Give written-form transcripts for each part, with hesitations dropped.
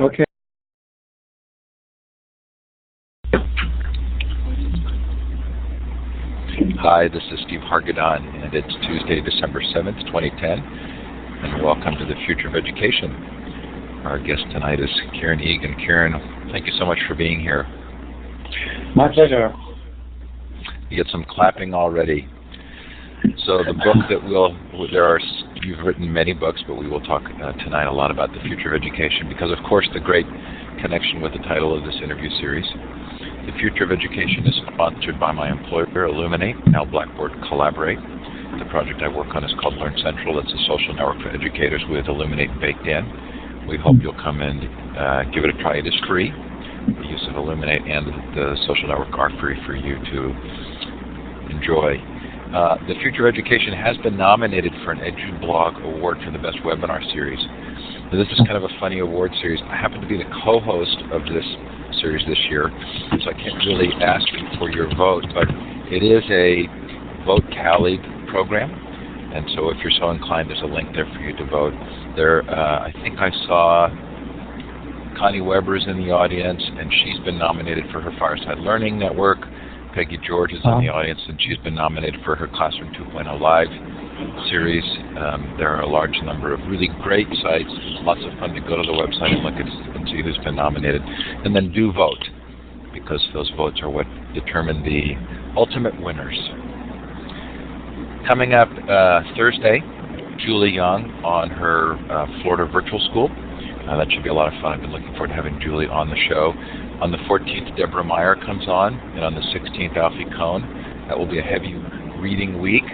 Okay. Hi, this is Steve Hargadon, and it's Tuesday, December 7th, 2010, and welcome to the Future of Education. Our guest tonight is Kieran Egan. Kieran, thank you so much for being here. My pleasure. You get some clapping already. So the book that you've written many books, but we will talk tonight a lot about the future of education because, of course, the great connection with the title of this interview series. The Future of Education is sponsored by my employer, Illuminate, now Blackboard Collaborate. The project I work on is called Learn Central. It's a social network for educators with Illuminate baked in. We hope you'll come and give it a try. It is free. The use of Illuminate and the social network are free for you to enjoy. The Future of Education has been nominated for an EduBlog Award for the Best Webinar Series. Now, this is kind of a funny award series. I happen to be the co-host of this series this year, so I can't really ask you for your vote, but it is a vote-tallied program, and so if you're so inclined, there's a link there for you to vote. I think I saw Connie Weber's in the audience, and she's been nominated for her Fireside Learning Network. Peggy George is in the audience, and she's been nominated for her Classroom 2.0 Live series. There are a large number of really great sites. It's lots of fun to go to the website and look and see who's been nominated. And then do vote, because those votes are what determine the ultimate winners. Coming up Thursday, Julie Young on her Florida Virtual School. That should be a lot of fun. I've been looking forward to having Julie on the show. On the 14th, Deborah Meyer comes on, and on the 16th, Alfie Cohn. That will be a heavy reading week.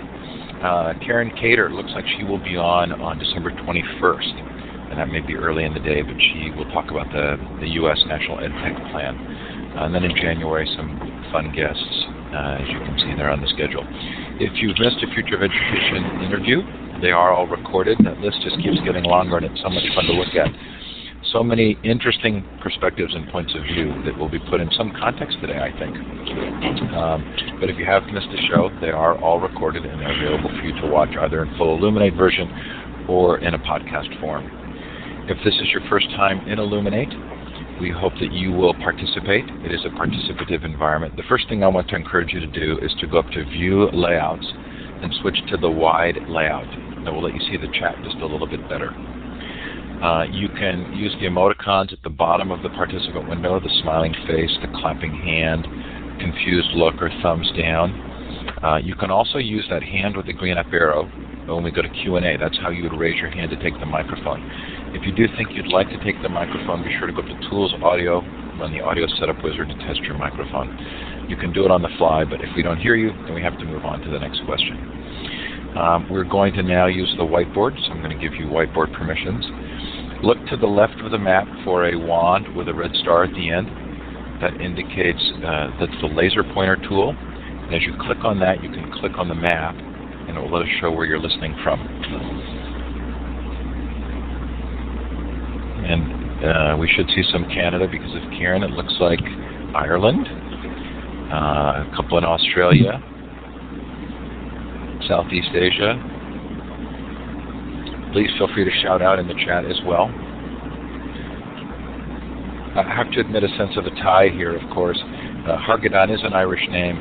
Karen Cater looks like she will be on December 21st, and that may be early in the day, but she will talk about the U.S. National EdTech Plan. And then in January, some fun guests, as you can see there on the schedule. If you've missed a Future of Education interview, they are all recorded. That list just keeps getting longer, and it's so much fun to look at. So many interesting perspectives and points of view that will be put in some context today, I think. But if you have missed a show, they are all recorded and they're available for you to watch either in full Illuminate version or in a podcast form. If this is your first time in Illuminate, we hope that you will participate. It is a participative environment. The first thing I want to encourage you to do is to go up to View Layouts and switch to the wide layout. That will let you see the chat just a little bit better. You can use the emoticons at the bottom of the participant window, the smiling face, the clapping hand, confused look, or thumbs down. You can also use that hand with the green up arrow when we go to Q&A. That's how you would raise your hand to take the microphone. If you do think you'd like to take the microphone, be sure to go to Tools Audio, run the Audio Setup Wizard to test your microphone. You can do it on the fly, but if we don't hear you, then we have to move on to the next question. We're going to now use the whiteboard, so I'm going to give you whiteboard permissions. Look to the left of the map for a wand with a red star at the end. That indicates that's the laser pointer tool. And as you click on that, you can click on the map, and it will let us show where you're listening from. And we should see some Canada because of Kieran. It looks like Ireland, a couple in Australia, Southeast Asia. Please feel free to shout out in the chat as well. I have to admit a sense of a tie here, of course. Hargadon is an Irish name.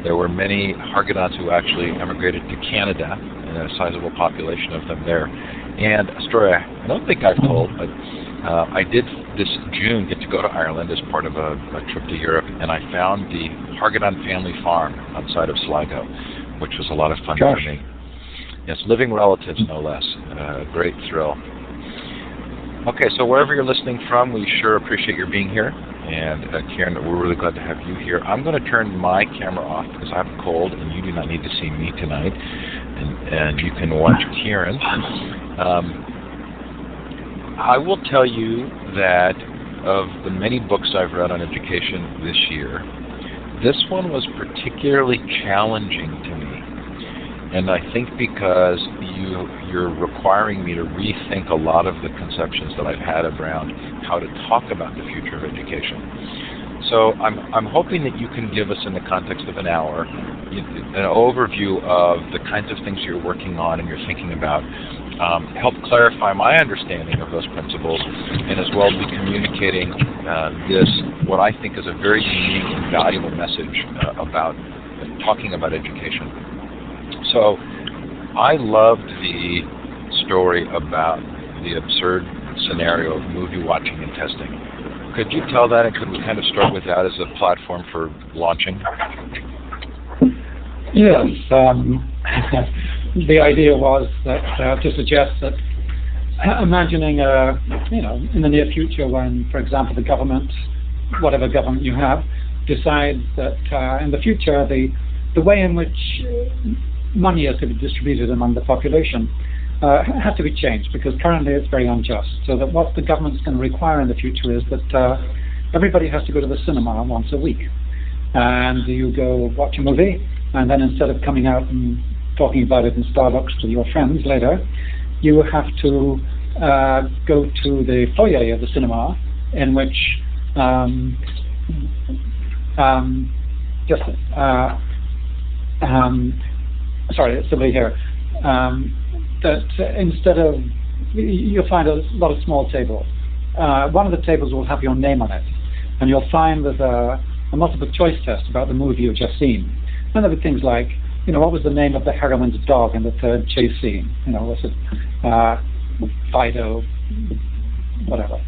There were many Hargadons who actually emigrated to Canada, and a sizable population of them there. And a story I don't think I've told, but I did this June get to go to Ireland as part of a trip to Europe, and I found the Hargadon family farm outside of Sligo, which was a lot of fun for me. Yes, living relatives, no less. Great thrill. Okay, so wherever you're listening from, we sure appreciate your being here. And Kieran, we're really glad to have you here. I'm going to turn my camera off because I have a cold, and you do not need to see me tonight. And you can watch Kieran. I will tell you that of the many books I've read on education this year, this one was particularly challenging to me. And I think because you're requiring me to rethink a lot of the conceptions that I've had around how to talk about the future of education. So I'm hoping that you can give us, in the context of an hour, an overview of the kinds of things you're working on and you're thinking about. help clarify my understanding of those principles, and as well be communicating this, what I think is a very unique and valuable message about talking about education. So I loved the story about the absurd scenario of movie watching and testing. Could you tell that, and could we kind of start with that as a platform for launching? Yes. The idea was that to suggest that imagining, in the near future when, for example, the government, whatever government you have, decides that in the future the way in which money is to be distributed among the population has to be changed, because currently it's very unjust. So that what the government's going to require in the future is that everybody has to go to the cinema once a week, and you go watch a movie, and then instead of coming out and talking about it in Starbucks with your friends later, you have to go to the foyer of the cinema, in which sorry, it's somebody here. That instead of, you'll find a lot of small tables. One of the tables will have your name on it, and you'll find there's a multiple choice test about the movie you've just seen. And there'll be things like, what was the name of the heroine's dog in the third chase scene? Was it Fido, whatever.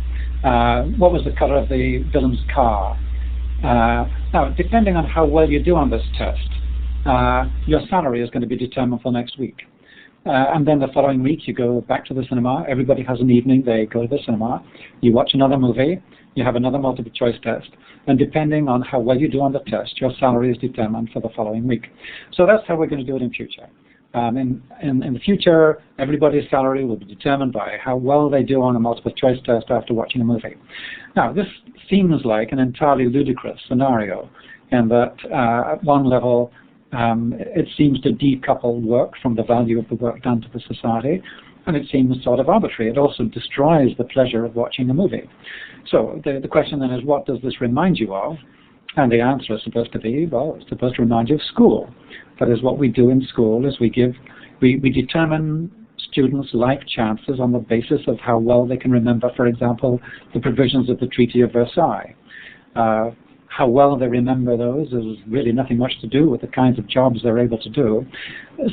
What was the color of the villain's car? Now, depending on how well you do on this test, your salary is going to be determined for next week. And then the following week you go back to the cinema. Everybody has an evening, they go to the cinema, you watch another movie, you have another multiple choice test, and depending on how well you do on the test, your salary is determined for the following week. So that's how we're going to do it in future. In the future, everybody's salary will be determined by how well they do on a multiple choice test after watching a movie. Now, this seems like an entirely ludicrous scenario, in that at one level, it seems to decouple work from the value of the work done to the society, and it seems sort of arbitrary. It also destroys the pleasure of watching a movie. So the question then is, what does this remind you of? And the answer is supposed to be, well, it's supposed to remind you of school. That is, what we do in school is we determine students' life chances on the basis of how well they can remember, for example, the provisions of the Treaty of Versailles. How well they remember those is really nothing much to do with the kinds of jobs they're able to do,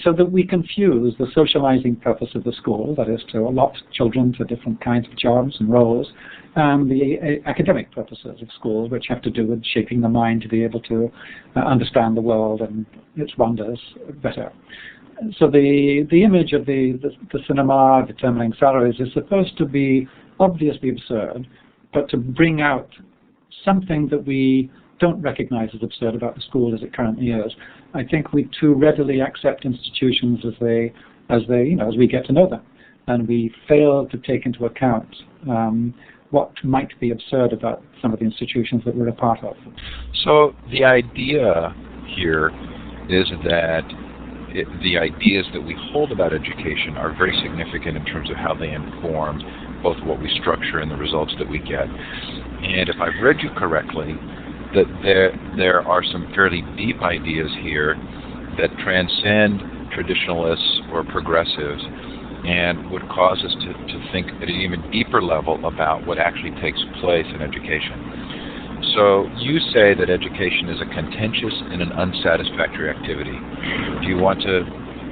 so that we confuse the socializing purpose of the school, that is to allot children to different kinds of jobs and roles, and the academic purposes of school, which have to do with shaping the mind to be able to understand the world and its wonders better. So the image of the cinema determining salaries is supposed to be obviously absurd, but to bring out something that we don't recognize as absurd about the school as it currently is. I think we too readily accept institutions as we get to know them, and we fail to take into account what might be absurd about some of the institutions that we're a part of. So the idea here is that the ideas that we hold about education are very significant in terms of how they inform both what we structure and the results that we get. And if I've read you correctly, that there are some fairly deep ideas here that transcend traditionalists or progressives and would cause us to think at an even deeper level about what actually takes place in education. So you say that education is a contentious and an unsatisfactory activity. Do you want to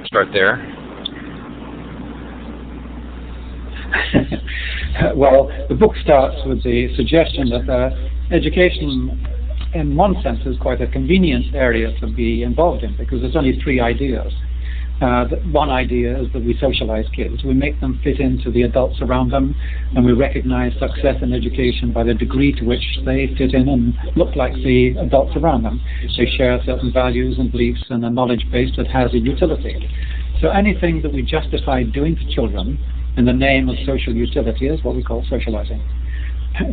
start there? Well, the book starts with the suggestion that education, in one sense, is quite a convenient area to be involved in, because there's only three ideas. One idea is that we socialize kids. We make them fit into the adults around them, and we recognize success in education by the degree to which they fit in and look like the adults around them. They share certain values and beliefs and a knowledge base that has a utility. So anything that we justify doing to children in the name of social utility is what we call socializing.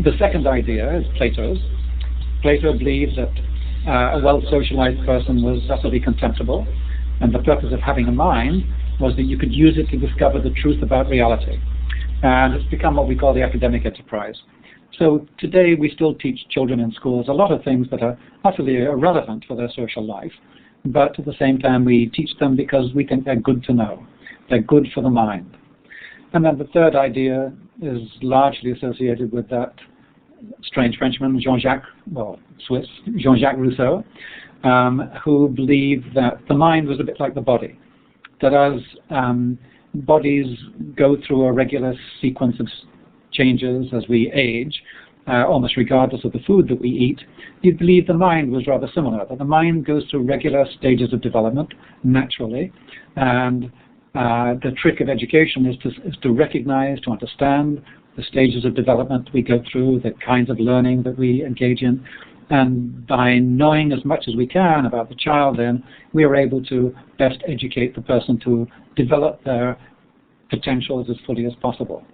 The second idea is Plato's. Plato believed that a well-socialized person was utterly contemptible, and the purpose of having a mind was that you could use it to discover the truth about reality. And it's become what we call the academic enterprise. So today we still teach children in schools a lot of things that are utterly irrelevant for their social life, but at the same time we teach them because we think they're good to know. They're good for the mind. And then the third idea is largely associated with that strange Frenchman, Swiss, Jean-Jacques Rousseau, who believed that the mind was a bit like the body, that as bodies go through a regular sequence of changes as we age, almost regardless of the food that we eat, you'd believe the mind was rather similar, that the mind goes through regular stages of development naturally, and the trick of education is to recognize, to understand the stages of development we go through, the kinds of learning that we engage in, and by knowing as much as we can about the child, then we are able to best educate the person to develop their potentials as fully as possible.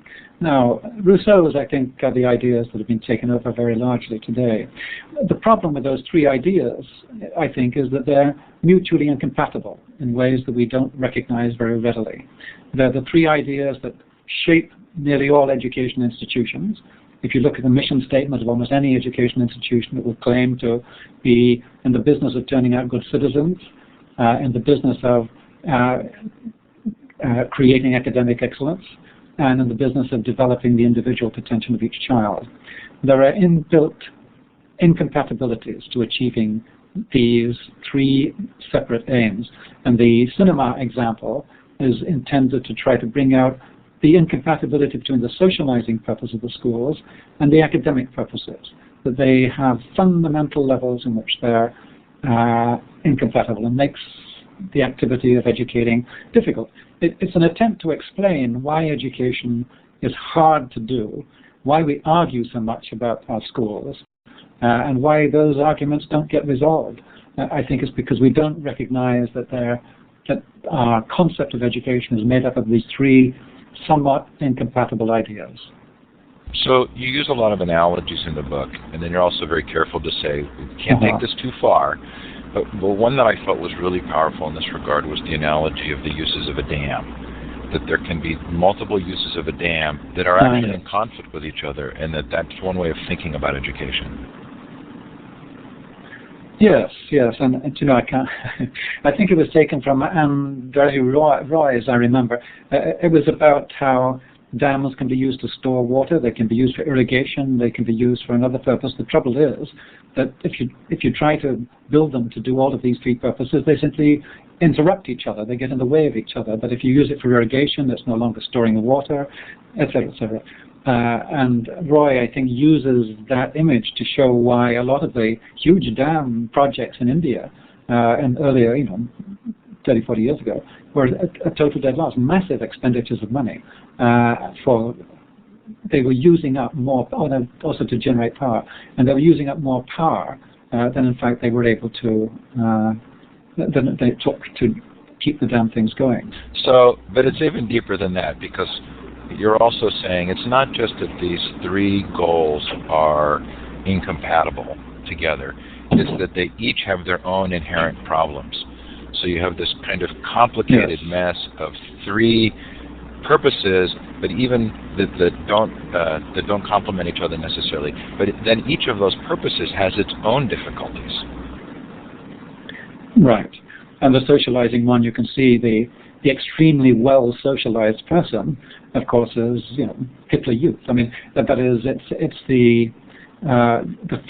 Now, Rousseau's, I think, are the ideas that have been taken over very largely today. The problem with those three ideas, I think, is that they're mutually incompatible in ways that we don't recognize very readily. They're the three ideas that shape nearly all education institutions. If you look at the mission statement of almost any education institution, it will claim to be in the business of turning out good citizens, in the business of creating academic excellence, and in the business of developing the individual potential of each child. There are inbuilt incompatibilities to achieving these three separate aims. And the cinema example is intended to try to bring out the incompatibility between the socializing purpose of the schools and the academic purposes, that they have fundamental levels in which they're incompatible and makes the activity of educating difficult. It's an attempt to explain why education is hard to do, why we argue so much about our schools, and why those arguments don't get resolved. I think it's because we don't recognize that our concept of education is made up of these three somewhat incompatible ideas. So you use a lot of analogies in the book, and then you're also very careful to say, we can't take this too far. But one that I felt was really powerful in this regard was the analogy of the uses of a dam, that there can be multiple uses of a dam that are actually in conflict with each other, and that's one way of thinking about education. Yes, and you know, I think it was taken from Andrew Roy, as I remember. It was about how dams can be used to store water, they can be used for irrigation, they can be used for another purpose. The trouble is that if you try to build them to do all of these three purposes, they simply interrupt each other, they get in the way of each other. But if you use it for irrigation, it's no longer storing the water, etc., etc. And Roy, I think, uses that image to show why a lot of the huge dam projects in India and earlier, 30, 40 years ago, were a total dead loss, massive expenditures of money. They were using up more, also to generate power, and they were using up more power than in fact they were able to, than they took to keep the damn things going. So, but it's even deeper than that, because you're also saying it's not just that these three goals are incompatible together, it's that they each have their own inherent problems. So you have this kind of complicated mess of three purposes, but even that don't complement each other necessarily. But then each of those purposes has its own difficulties. Right. And the socializing one, you can see the extremely well socialized person, of course, is Hitler Youth. I mean, that is, it's the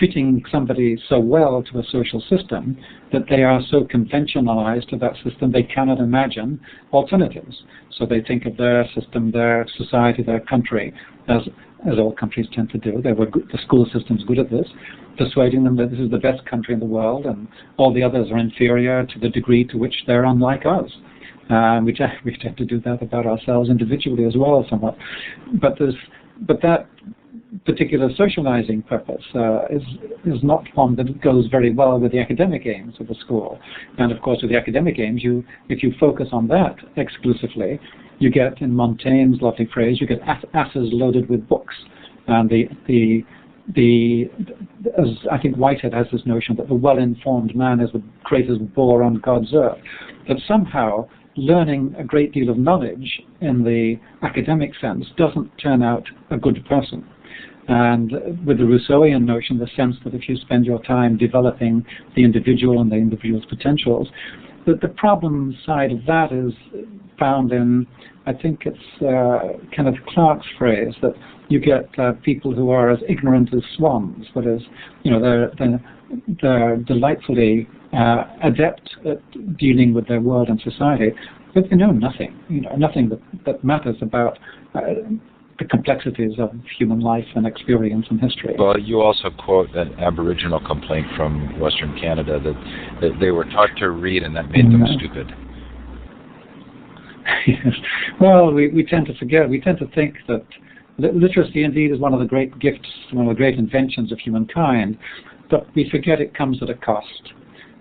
fitting somebody so well to a social system that they are so conventionalized to that system they cannot imagine alternatives. So they think of their system, their society, their country, as all countries tend to do. The school system's good at this, persuading them that this is the best country in the world and all the others are inferior to the degree to which they're unlike us. We tend to do that about ourselves individually as well somewhat. But that particular socializing purpose is not one that goes very well with the academic aims of the school. And of course, with the academic aims, if you focus on that exclusively, you get, in Montaigne's lovely phrase, you get asses loaded with books. And as I think Whitehead has this notion that the well-informed man is the greatest bore on God's earth. That somehow learning a great deal of knowledge in the academic sense doesn't turn out a good person. And with the Rousseauian notion, the sense that if you spend your time developing the individual and the individual's potentials, the problem side of that is found in, I think it's Kenneth Clark's phrase that you get people who are as ignorant as swans, that is, they're delightfully adept at dealing with their world and society, but they know nothing, nothing that matters about the complexities of human life and experience and history. Well, you also quote an Aboriginal complaint from Western Canada that they were taught to read and that made them stupid. Yes. Well, we tend to forget. We tend to think that literacy indeed is one of the great gifts, one of the great inventions of humankind, but we forget it comes at a cost.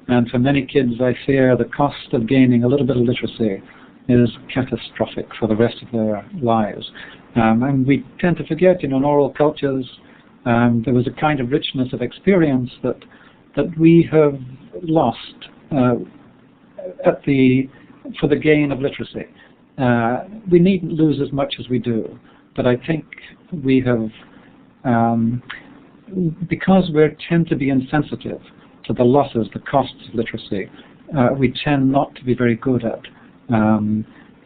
And for many kids, I fear the cost of gaining a little bit of literacy is catastrophic for the rest of their lives. And we tend to forget, in oral cultures, there was a kind of richness of experience that we have lost for the gain of literacy. We needn't lose as much as we do, but I think we have, because we tend to be insensitive to the losses, the costs of literacy, we tend not to be very good at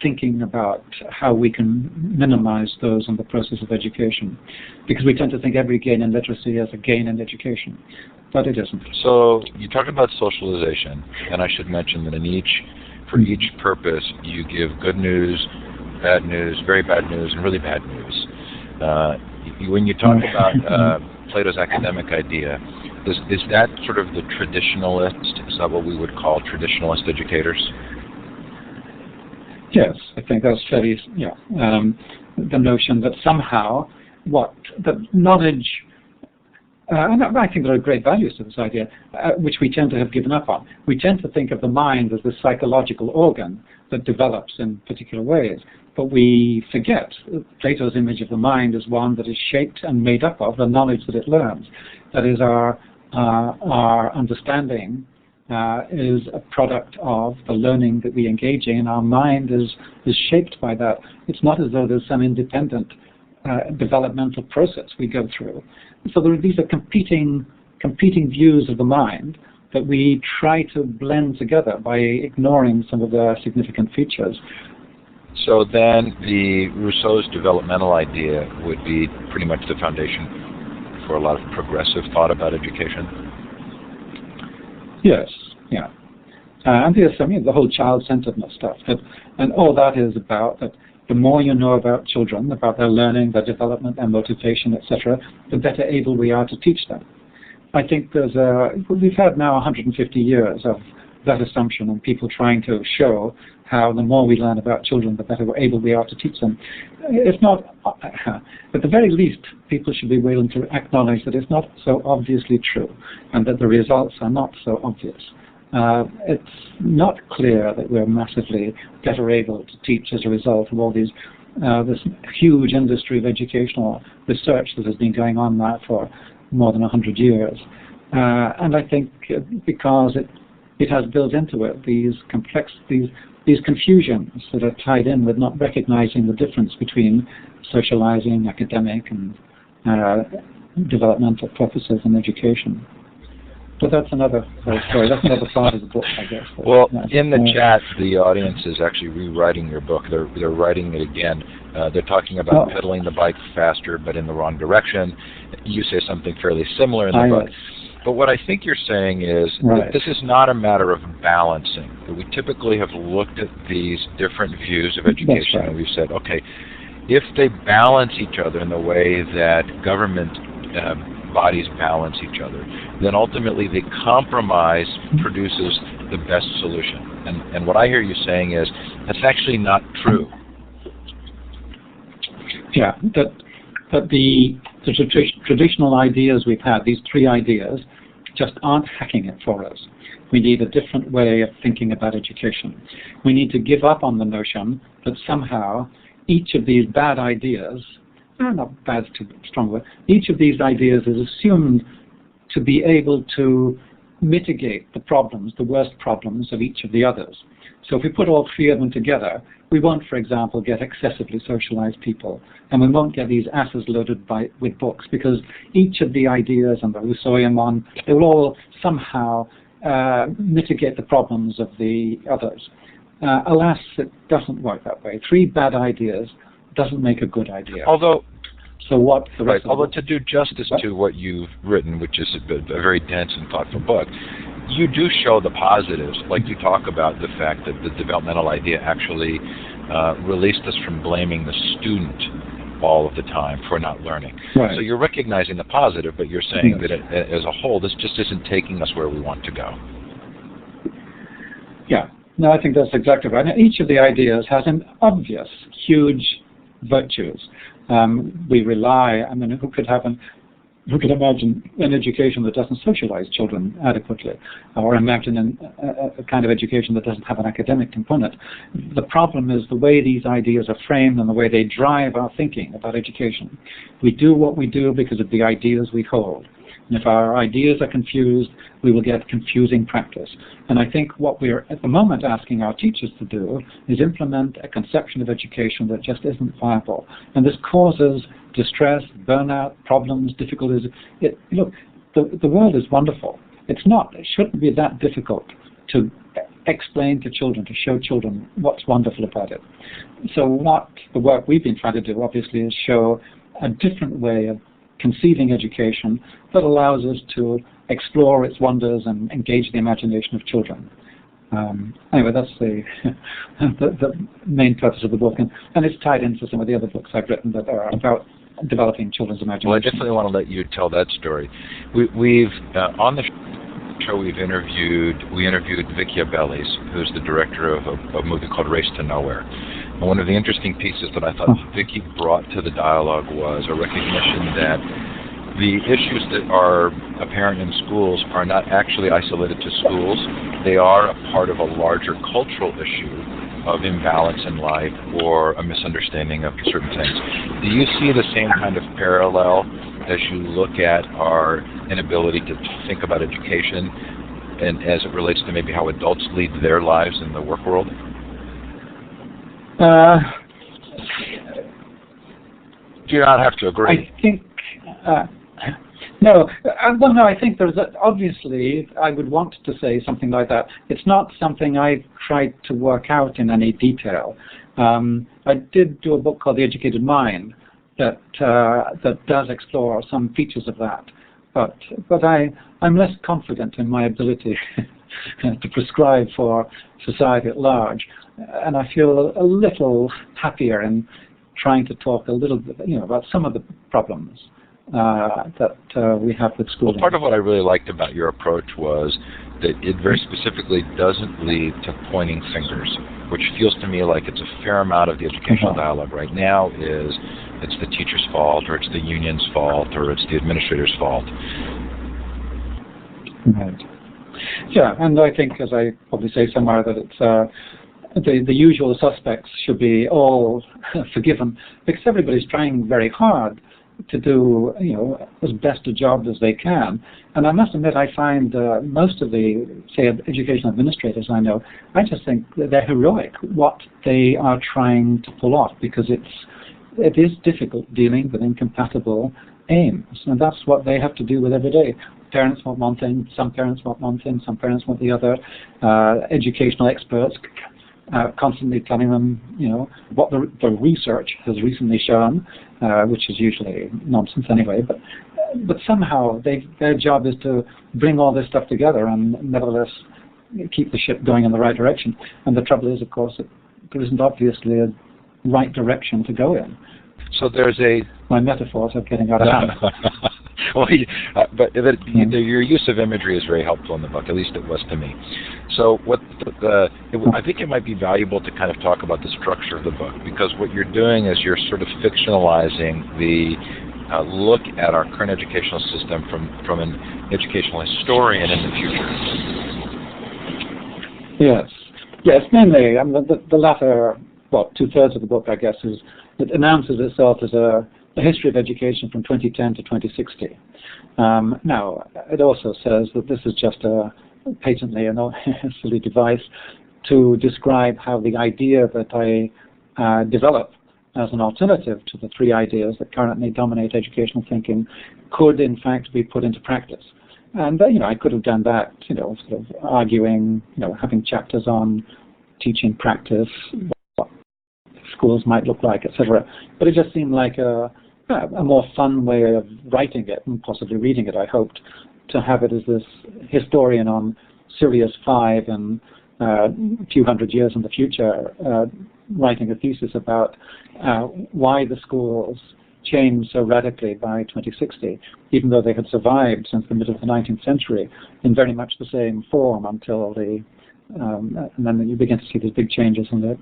thinking about how we can minimize those in the process of education, because we tend to think every gain in literacy is a gain in education, but it isn't. So you talk about socialization, and I should mention that for each purpose, you give good news, bad news, very bad news, and really bad news. When you talk about Plato's academic idea, is that sort of the traditionalist, is that what we would call traditionalist educators? Yes, I think that's fairly, the notion that somehow that knowledge, and I think there are great values to this idea, which we tend to have given up on. We tend to think of the mind as this psychological organ that develops in particular ways, but we forget Plato's image of the mind is one that is shaped and made up of the knowledge that it learns. That is, our understanding is a product of the learning that we engage in. Our mind is shaped by that. It's not as though there's some independent developmental process we go through. So these are competing views of the mind that we try to blend together by ignoring some of their significant features. So then Rousseau's developmental idea would be pretty much the foundation for a lot of progressive thought about education? Yes, yeah. And there's the whole child-centeredness stuff. And all that is about that the more you know about children, about their learning, their development, their motivation, etc., the better able we are to teach them. I think we've had now 150 years of that assumption and people trying to show how the more we learn about children, the better able we are to teach them. It's not, at the very least, people should be willing to acknowledge that it's not so obviously true and that the results are not so obvious. It's not clear that we're massively better able to teach as a result of all this huge industry of educational research that has been going on now for more than 100 years. And I think because it has built into it these confusions that are tied in with not recognizing the difference between socializing, academic, and developmental purposes in education. But that's another story. That's another part of the book, I guess. Well, in the chat, the audience is actually rewriting your book. They're writing it again. They're talking about pedaling the bike faster, but in the wrong direction. You say something fairly similar in the book. But what I think you're saying is that this is not a matter of balancing. That we typically have looked at these different views of education, and we've said, okay, if they balance each other in the way that government bodies balance each other, then ultimately the compromise produces the best solution. And what I hear you saying is that's actually not true. Yeah, that the traditional ideas we've had, these three ideas, just aren't hacking it for us. We need a different way of thinking about education. We need to give up on the notion that somehow each of these bad ideas, not bad is too strong a word, each of these ideas is assumed to be able to mitigate the problems, the worst problems of each of the others. So if we put all three of them together, we won't, for example, get excessively socialized people, and we won't get these asses loaded with books, because each of the ideas and the Rousseauian one, they will all somehow mitigate the problems of the others. Alas, it doesn't work that way. 3 bad ideas doesn't make a good idea. Although, so what the rest although to do justice to what you've written, which is a very dense and thoughtful book, you do show the positives. Like you talk about the fact that the developmental idea actually released us from blaming the student all of the time for not learning. Right. So you're recognizing the positive, but you're saying that as a whole, this just isn't taking us where we want to go. Yeah. No, I think that's exactly right. Now, each of the ideas has an obvious, huge virtues. We rely, I mean, who could imagine an education that doesn't socialize children adequately, or imagine a kind of education that doesn't have an academic component? The problem is the way these ideas are framed and the way they drive our thinking about education. We do what we do because of the ideas we hold. And if our ideas are confused, we will get confusing practice. And I think what we're at the moment asking our teachers to do is implement a conception of education that just isn't viable. And this causes distress, burnout, problems, difficulties. Look, the world is wonderful. It shouldn't be that difficult to explain to children, to show children what's wonderful about it. So what the work we've been trying to do, obviously, is show a different way of conceiving education that allows us to explore its wonders and engage the imagination of children. Anyway, that's the main purpose of the book, and it's tied into some of the other books I've written that are about developing children's imagination. Well, I definitely want to let you tell that story. We've on the show we interviewed Vicky Abellis, who's the director of a movie called Race to Nowhere. And one of the interesting pieces that I thought Vicky brought to the dialogue was a recognition that the issues that are apparent in schools are not actually isolated to schools. They are a part of a larger cultural issue of imbalance in life or a misunderstanding of certain things. Do you see the same kind of parallel as you look at our inability to think about education and as it relates to maybe how adults lead their lives in the work world? Do you not have to agree? I think no. Well, no. I think obviously I would want to say something like that. It's not something I've tried to work out in any detail. I did do a book called The Educated Mind that does explore some features of that, but I'm less confident in my ability to prescribe for society at large, and I feel a little happier in trying to talk a little bit, about some of the problems that we have with schooling. Well, part of what I really liked about your approach was that it very specifically doesn't lead to pointing fingers, which feels to me like it's a fair amount of the educational dialogue right now is it's the teacher's fault, or it's the union's fault, or it's the administrator's fault. Right. Yeah, and I think, as I probably say somewhere, that it's the usual suspects should be all forgiven because everybody's trying very hard to do as best a job as they can. And I must admit, I find most of the, say, education administrators I know, I just think that they're heroic what they are trying to pull off, because it is difficult dealing with incompatible aims, and that's what they have to deal with every day. Parents want one thing, some parents want one thing, some parents want the other. Educational experts constantly telling them, what the research has recently shown, which is usually nonsense anyway. But somehow their job is to bring all this stuff together and nevertheless keep the ship going in the right direction. And the trouble is, of course, that there isn't obviously a right direction to go in. So there's my metaphors are getting out of hand. Well, but your use of imagery is very helpful in the book. At least it was to me. So I think it might be valuable to kind of talk about the structure of the book, because what you're doing is you're sort of fictionalizing the look at our current educational system from an educational historian in the future. Yes, mainly. The latter, 2/3 of the book, I guess, it announces itself as a history of education from 2010 to 2060. Now, it also says that this is just a patently a silly device to describe how the idea that I develop as an alternative to the 3 ideas that currently dominate educational thinking could, in fact, be put into practice. And I could have done that, sort of arguing, having chapters on teaching practice, what schools might look like, etc. But it just seemed like a more fun way of writing it and possibly reading it. I hoped to have it as this historian on Sirius 5 and a few hundred years in the future, writing a thesis about why the schools changed so radically by 2060, even though they had survived since the middle of the 19th century in very much the same form until and then you begin to see these big changes in the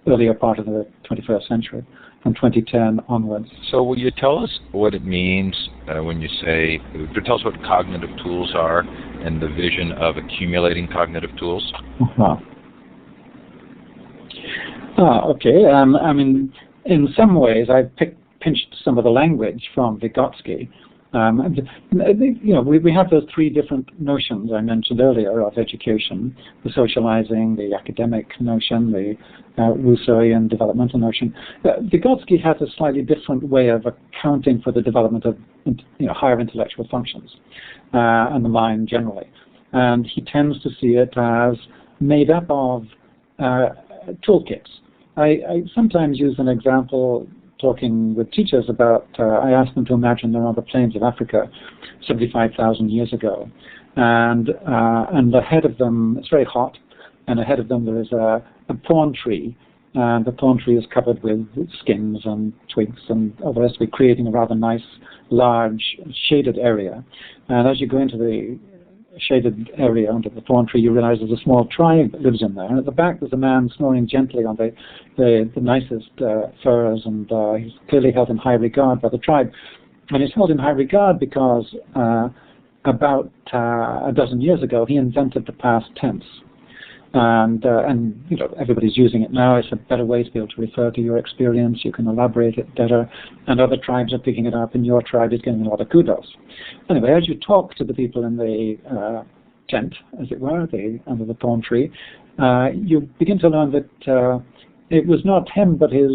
earlier part of the 21st century, from 2010 onwards. So will you tell us what it means when you say, tell us what cognitive tools are and the vision of accumulating cognitive tools? Okay. I mean, in some ways, I've pinched some of the language from Vygotsky. We have those three different notions I mentioned earlier of education: the socializing, the academic notion, the Rousseauian developmental notion. Vygotsky has a slightly different way of accounting for the development of higher intellectual functions and the mind generally. And he tends to see it as made up of toolkits. I sometimes use an example talking with teachers about, I asked them to imagine they're on the plains of Africa 75,000 years ago. And ahead of them, it's very hot, and ahead of them there is a thorn tree. And the thorn tree is covered with skins and twigs and all the rest of it, creating a rather nice, large, shaded area. And as you go into the shaded area under the thorn tree, you realize there's a small tribe that lives in there. And at the back, there's a man snoring gently on the nicest furs, and he's clearly held in high regard by the tribe. And he's held in high regard because about a dozen years ago, he invented the past tense. And everybody's using it now. It's a better way to be able to refer to your experience. You can elaborate it better, and other tribes are picking it up, and your tribe is getting a lot of kudos. Anyway, as you talk to the people in the tent, as it were, under the thorn tree, you begin to learn that it was not him, but his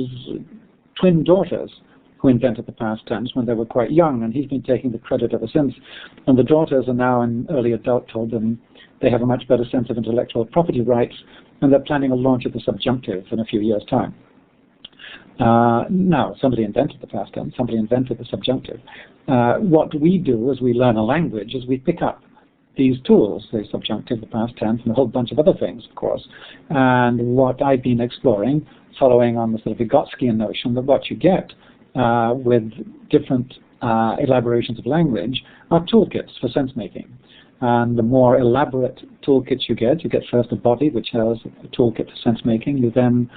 twin daughters who invented the past tense when they were quite young, and he's been taking the credit ever since. And the daughters are now in early adulthood, and they have a much better sense of intellectual property rights, and they're planning a launch of the subjunctive in a few years' time. Now, somebody invented the past tense, somebody invented the subjunctive. What we do as we learn a language is we pick up these tools, the subjunctive, the past tense, and a whole bunch of other things, of course. And what I've been exploring, following on the sort of Vygotskian notion, that what you get with different elaborations of language are toolkits for sense-making. And the more elaborate toolkits you get first a body, which has a toolkit for sense-making. You then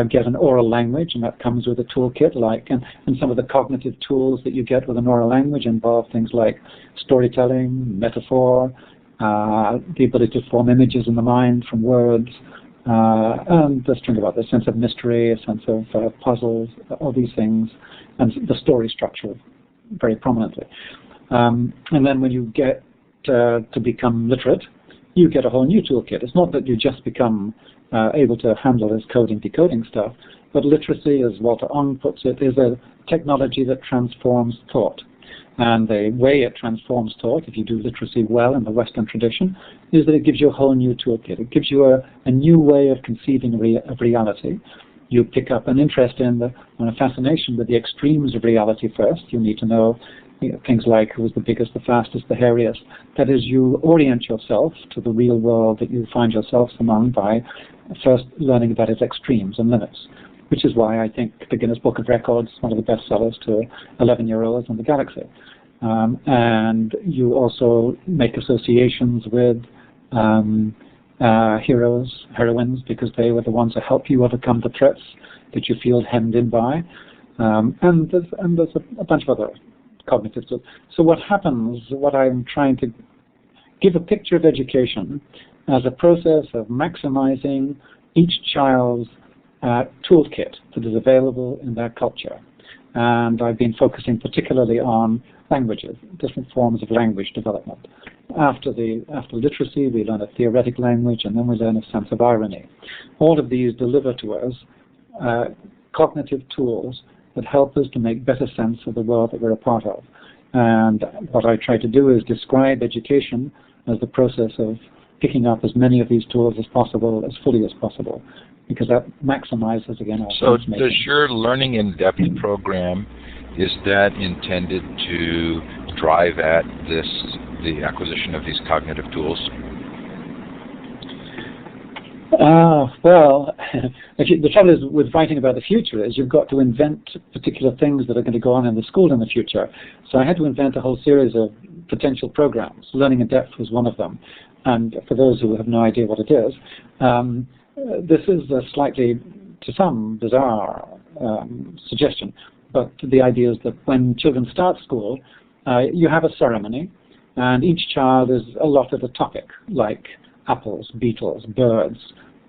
get an oral language, and that comes with a toolkit, and some of the cognitive tools that you get with an oral language involve things like storytelling, metaphor, the ability to form images in the mind from words, and a string of others, sense of mystery, a sense of puzzles, all these things, and the story structure very prominently. And then when you get to become literate, you get a whole new toolkit. It's not that you just become able to handle this coding, decoding stuff, but literacy, as Walter Ong puts it, is a technology that transforms thought. And the way it transforms thought, if you do literacy well in the Western tradition, is that it gives you a whole new toolkit. It gives you a new way of conceiving of reality. You pick up an interest in and a fascination with the extremes of reality first. You need to know things like who is the biggest, the fastest, the hairiest. That is, you orient yourself to the real world that you find yourselves among by first learning about its extremes and limits, which is why I think the Guinness Book of Records is one of the best sellers to 11-year-olds in the galaxy. And you also make associations with heroes, heroines, because they were the ones who help you overcome the threats that you feel hemmed in by. And there's a bunch of other cognitive tools. So what happens, what I'm trying to give a picture of education as a process of maximizing each child's toolkit that is available in their culture. And I've been focusing particularly on languages, different forms of language development. After literacy, we learn a theoretic language, and then we learn a sense of irony. All of these deliver to us cognitive tools that help us to make better sense of the world that we're a part of. And what I try to do is describe education as the process of picking up as many of these tools as possible, as fully as possible, because that maximizes, again, our So sense-making. does your Learning in Depth program, is that intended to drive at the acquisition of these cognitive tools? Well, the trouble is with writing about the future is you've got to invent particular things that are going to go on in the school in the future. So I had to invent a whole series of potential programs. Learning in Depth was one of them. And for those who have no idea what it is, this is a slightly, to some, bizarre suggestion. But the idea is that when children start school, you have a ceremony, and each child is allotted a topic, like apples, beetles, birds,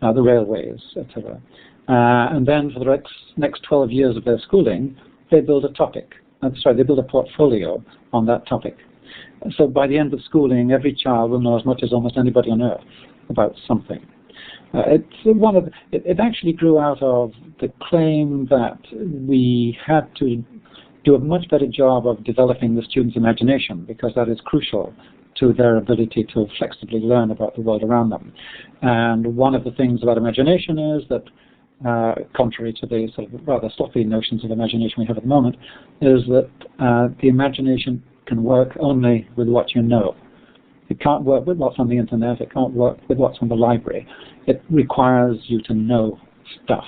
the railways, etc. And then for the next 12 years of their schooling, they build a topic. They build a portfolio on that topic. So by the end of schooling, every child will know as much as almost anybody on earth about something. It actually grew out of the claim that we had to do a much better job of developing the students' imagination, because that is crucial to their ability to flexibly learn about the world around them. And one of the things about imagination is that, contrary to the sort of rather sloppy notions of imagination we have at the moment, is that the imagination can work only with what you know. It can't work with what's on the internet. It can't work with what's in the library. It requires you to know stuff.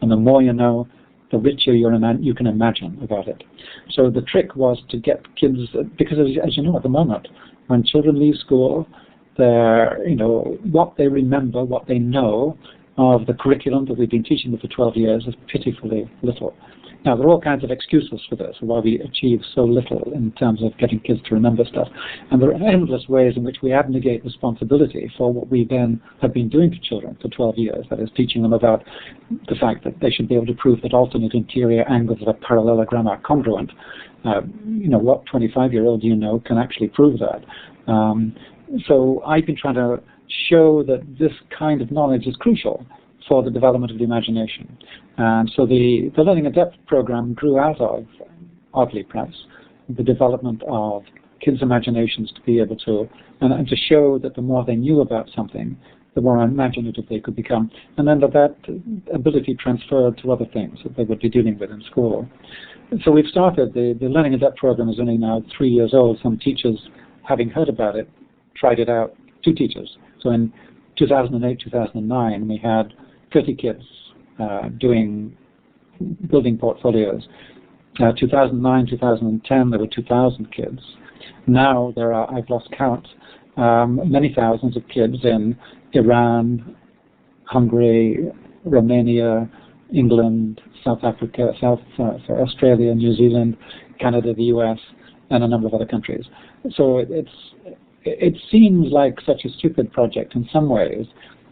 And the more you know, the richer you can imagine about it. So the trick was to get kids, because as you know at the moment, when children leave school, what they remember, what they know of the curriculum that we've been teaching them for 12 years is pitifully little. Now, there are all kinds of excuses for this, why we achieve so little in terms of getting kids to remember stuff. And there are endless ways in which we abnegate responsibility for what we then have been doing to children for 12 years. That is, teaching them about the fact that they should be able to prove that alternate interior angles of a parallelogram are congruent. What 25-year-old you know can actually prove that? So I've been trying to show that this kind of knowledge is crucial for the development of the imagination. And so the Learning in Depth program grew out of, oddly perhaps, the development of kids' imaginations to be able to, and to show that the more they knew about something, the more imaginative they could become. And then that ability transferred to other things that they would be dealing with in school. So we've started, the Learning in Depth program is only now 3 years old. Some teachers, having heard about it, tried it out, 2 teachers. So in 2008, 2009, we had 30 kids building portfolios. 2009, 2010, there were 2,000 kids. Now there are, I've lost count, many thousands of kids in Iran, Hungary, Romania, England, South Africa, Australia, New Zealand, Canada, the US, and a number of other countries. So it seems like such a stupid project in some ways,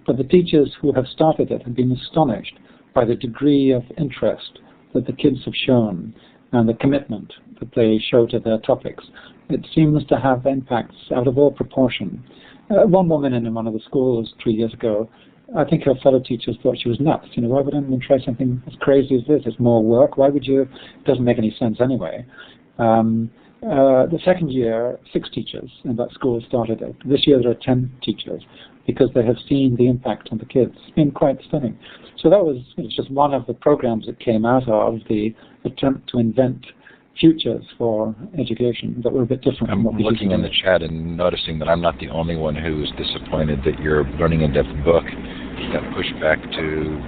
but the teachers who have started it have been astonished by the degree of interest that the kids have shown and the commitment that they show to their topics. It seems to have impacts out of all proportion. One woman in one of the schools 3 years ago, I think her fellow teachers thought she was nuts. Why would anyone try something as crazy as this? It's more work. Why would you? It doesn't make any sense anyway. The second year, 6 teachers in that school started it. This year there are 10 teachers because they have seen the impact on the kids. It's been quite stunning. So that was just one of the programs that came out of the attempt to invent futures for education that were a bit different from what we I'm looking in the chat and noticing that I'm not the only one who is disappointed that your Learning in Depth book got pushed back to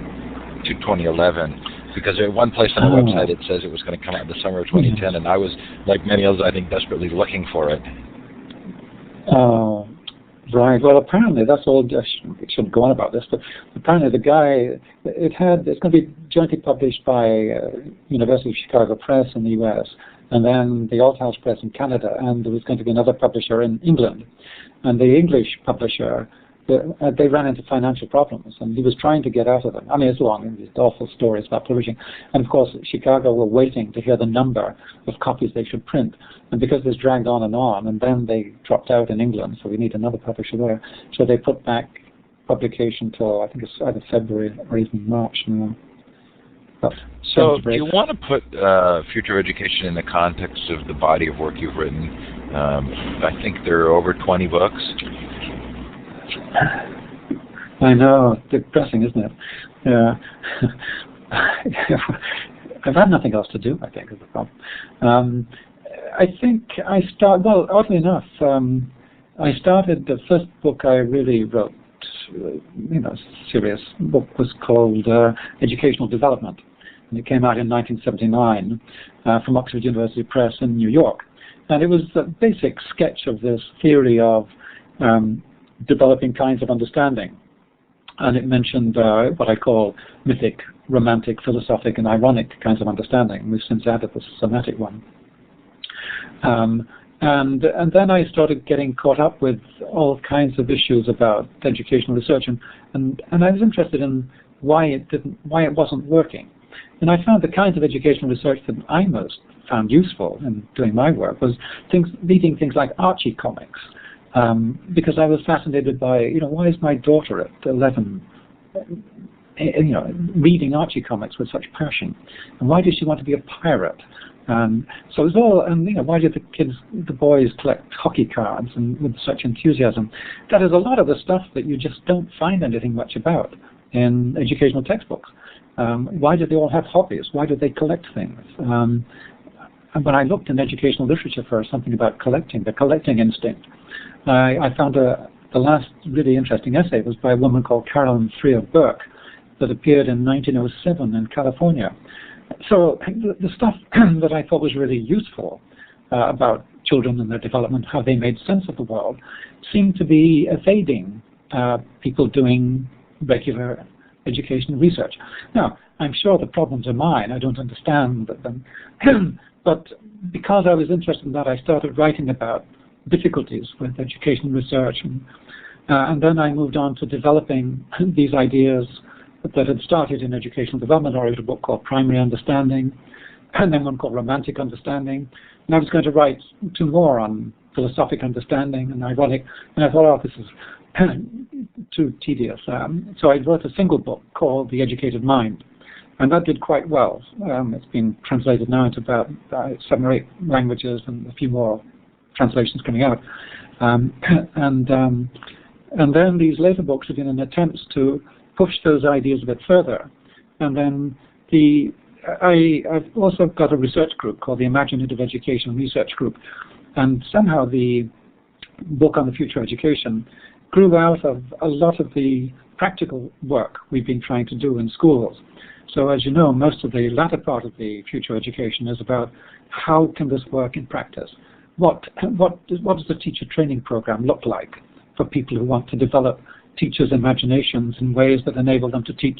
2011. Because at one place on the website it says it was going to come out in the summer of 2010, and I was, like many others, I think, desperately looking for it. Right. Well, apparently that's all. We shouldn't go on about this, but apparently the guy, it's going to be jointly published by University of Chicago Press in the U.S. and then the Althouse Press in Canada, and there was going to be another publisher in England, and the English publisher. They ran into financial problems, and he was trying to get out of them. I mean, it's long, and these awful stories about publishing. And of course, Chicago were waiting to hear the number of copies they should print. And because this dragged on, and then they dropped out in England, so we need another publisher there. So they put back publication till, I think it's either February or even March now. But so do you want to put future education in the context of the body of work you've written? I think there are over 20 books. I know, depressing, isn't it? Yeah. I've had nothing else to do, I think, is the problem. I think oddly enough, I started, the first book I really wrote, serious book, was called Educational Development. And it came out in 1979 from Oxford University Press in New York. And it was a basic sketch of this theory of developing kinds of understanding. And it mentioned what I call mythic, romantic, philosophic, and ironic kinds of understanding. We've since added the somatic one. And then I started getting caught up with all kinds of issues about educational research, and I was interested in why it wasn't working. And I found the kinds of educational research that I most found useful in doing my work was reading things like Archie comics, because I was fascinated by, why is my daughter at 11, reading Archie comics with such passion, and why does she want to be a pirate? So it was all, why did the boys collect hockey cards and with such enthusiasm? That is a lot of the stuff that you just don't find anything much about in educational textbooks. Why did they all have hobbies? Why did they collect things? And when I looked in educational literature for something about collecting, the collecting instinct, I found the last really interesting essay was by a woman called Carolyn Freer Burke that appeared in 1907 in California. So the stuff that I thought was really useful about children and their development, how they made sense of the world, seemed to be evading people doing regular education research. Now, I'm sure the problems are mine. I don't understand them. But because I was interested in that, I started writing about difficulties with education research. And then I moved on to developing these ideas that had started in educational development. I wrote a book called Primary Understanding, and then one called Romantic Understanding. And I was going to write 2 more on philosophic understanding and ironic. And I thought, oh, this is too tedious. So I wrote a single book called The Educated Mind. And that did quite well. It's been translated now into about 7 or 8 languages and a few more translations coming out. And then these later books have been an attempt to push those ideas a bit further. And then I've also got a research group called the Imaginative Education Research Group. And somehow the book on the future education grew out of a lot of the practical work we've been trying to do in schools. So as you know, most of the latter part of the future education is about how can this work in practice? What does the teacher training program look like for people who want to develop teachers' imaginations in ways that enable them to teach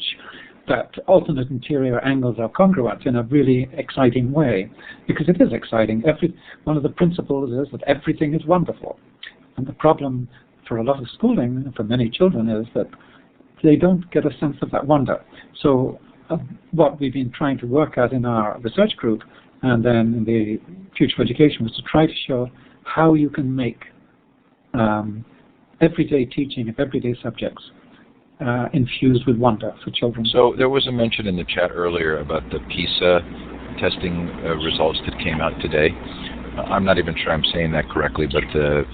that alternate interior angles are congruent in a really exciting way? Because it is exciting. One of the principles is that everything is wonderful. And the problem for a lot of schooling, and for many children, is that they don't get a sense of that wonder. So what we've been trying to work at in our research group and then in the future education was to try to show how you can make everyday teaching of everyday subjects infused with wonder for children. So there was a mention in the chat earlier about the PISA testing results that came out today. I'm not even sure I'm saying that correctly, but the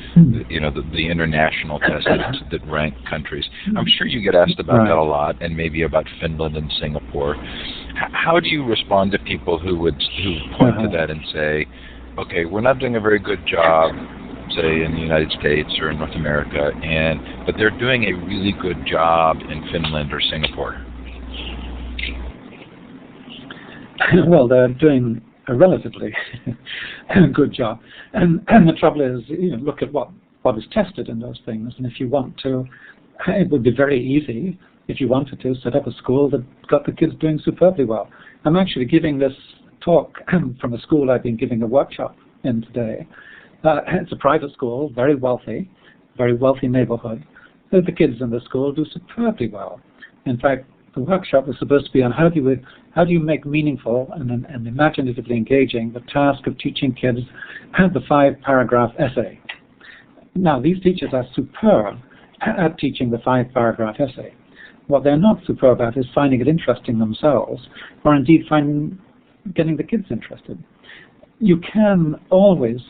international test that rank countries. I'm sure you get asked about that a lot, and maybe about Finland and Singapore. How do you respond to people who point to that and say, okay, we're not doing a very good job, say in the United States or in North America, but they're doing a really good job in Finland or Singapore? Well, they're doing a relatively good job, and the trouble is, look at what is tested in those things, and if you want to, it would be very easy if you wanted to set up a school that got the kids doing superbly well. I'm actually giving this talk from a school I've been giving a workshop in today. It's a private school, very wealthy neighborhood. The kids in the school do superbly well. In fact, the workshop was supposed to be on how do you make meaningful and imaginatively engaging the task of teaching kids the 5-paragraph essay. Now, these teachers are superb at teaching the 5-paragraph essay, What they're not superb at is finding it interesting themselves, or indeed getting the kids interested. You can always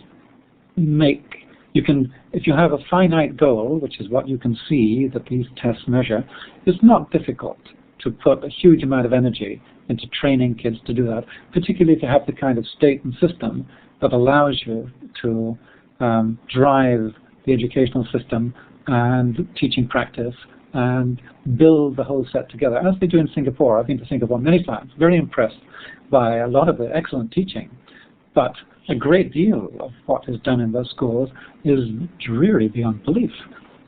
if you have a finite goal, which is what you can see that these tests measure, it's not difficult to put a huge amount of energy into training kids to do that, particularly if you have the kind of state and system that allows you to drive the educational system and teaching practice and build the whole set together, as they do in Singapore. I've been to Singapore many times, very impressed by a lot of the excellent teaching. But a great deal of what is done in those schools is dreary beyond belief.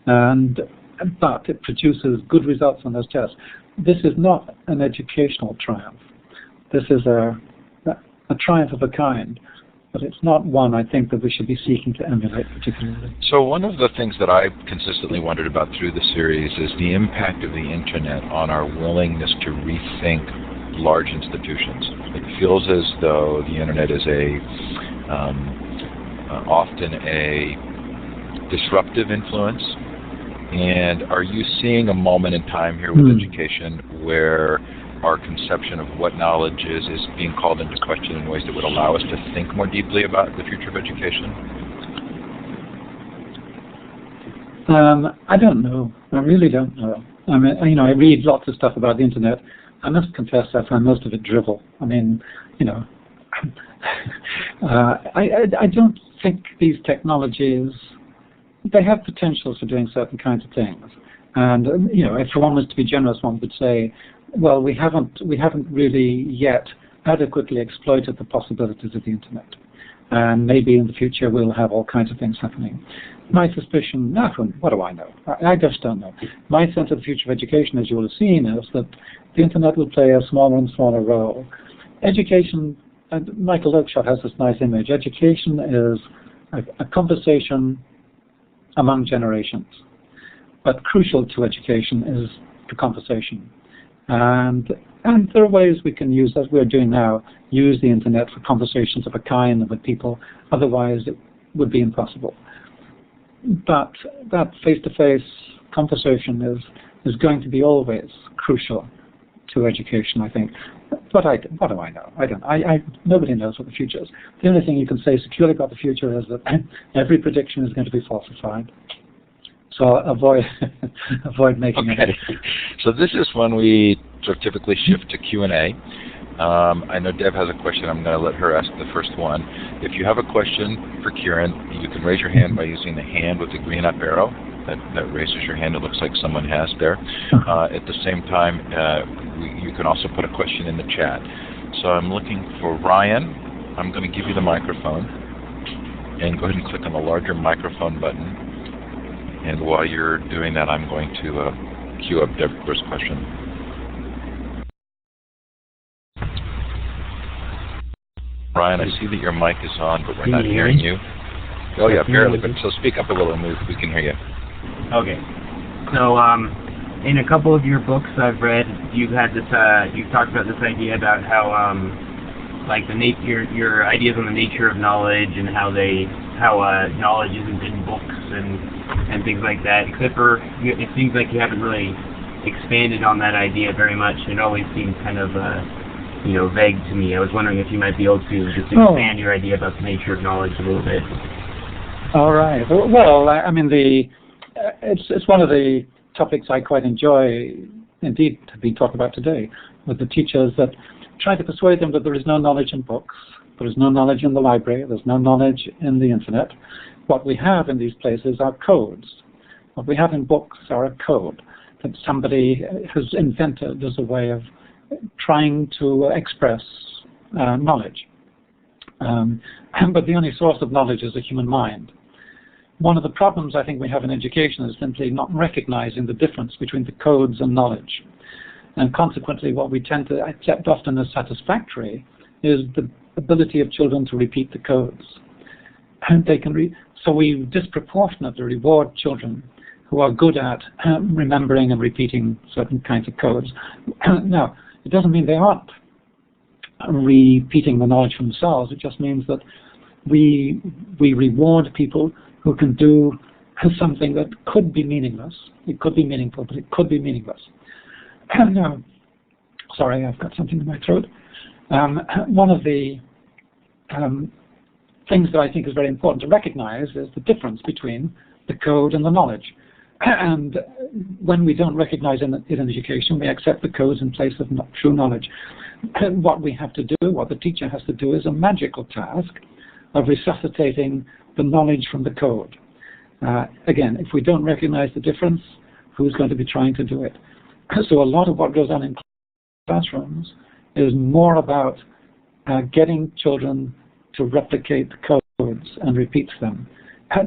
But it produces good results on those tests. This is not an educational triumph. This is a triumph of a kind. But it's not one, I think, that we should be seeking to emulate particularly. So one of the things that I've consistently wondered about through the series is the impact of the Internet on our willingness to rethink large institutions. It feels as though the Internet is often a disruptive influence. And are you seeing a moment in time here with education where our conception of what knowledge is being called into question in ways that would allow us to think more deeply about the future of education? I don't know. I really don't know. I mean, I read lots of stuff about the Internet. I must confess I find most of it drivel. I mean, I don't think these technologies, they have potentials for doing certain kinds of things. And, if one was to be generous, one would say, well, we haven't really yet adequately exploited the possibilities of the Internet. And maybe in the future we'll have all kinds of things happening. My suspicion, what do I know? I just don't know. My sense of the future of education, as you will have seen, is that the Internet will play a smaller and smaller role. Education, and Michael Oakeshott has this nice image, education is a conversation among generations. But crucial to education is the conversation. And there are ways we can use, as we're doing now, use the Internet for conversations of a kind with people. Otherwise, it would be impossible. But that face-to-face conversation is going to be always crucial to education, I think. But what do I know? Nobody knows what the future is. The only thing you can say securely about the future is that every prediction is going to be falsified. So avoid making it. So this is when we sort of typically shift to Q&A. I know Deb has a question. I'm going to let her ask the first one. If you have a question for Kieran, you can raise your hand by using the hand with the green up arrow. That raises your hand. It looks like someone has there. At the same time, you can also put a question in the chat. So I'm looking for Ryan. I'm going to give you the microphone. And go ahead and click on the larger microphone button. And while you're doing that, I'm going to queue up Deb's first question. Ryan, I see that your mic is on, but we're not hearing you. Oh yeah, barely, but so speak up a little and we can hear you. Okay. So, in a couple of your books I've read, you've talked about this idea about how, like your ideas on the nature of knowledge and how knowledge isn't in books and things like that. Except for, it seems like you haven't really expanded on that idea very much. It always seems kind of, vague to me. I was wondering if you might be able to just expand your idea about the nature of knowledge a little bit. All right. Well, I mean, it's one of the topics I quite enjoy, indeed, to be talked about today, with the teachers that try to persuade them that there is no knowledge in books, there is no knowledge in the library, there's no knowledge in the Internet. What we have in these places are codes. What we have in books are a code that somebody has invented as a way of trying to express knowledge. But the only source of knowledge is the human mind. One of the problems I think we have in education is simply not recognizing the difference between the codes and knowledge. And consequently, what we tend to accept often as satisfactory is the ability of children to repeat the codes. And they can so we disproportionately reward children who are good at remembering and repeating certain kinds of codes. Now, it doesn't mean they aren't repeating the knowledge for themselves. It just means that we reward people who can do something that could be meaningless. It could be meaningful, but it could be meaningless. No, sorry, I've got something in my throat. One of the things that I think is very important to recognize is the difference between the code and the knowledge. And when we don't recognize it in education, we accept the codes in place of true knowledge. What we have to do, what the teacher has to do, is a magical task of resuscitating the knowledge from the code. Again, if we don't recognize the difference, who's going to be trying to do it? So a lot of what goes on in classrooms is more about getting children to replicate the codes and repeat them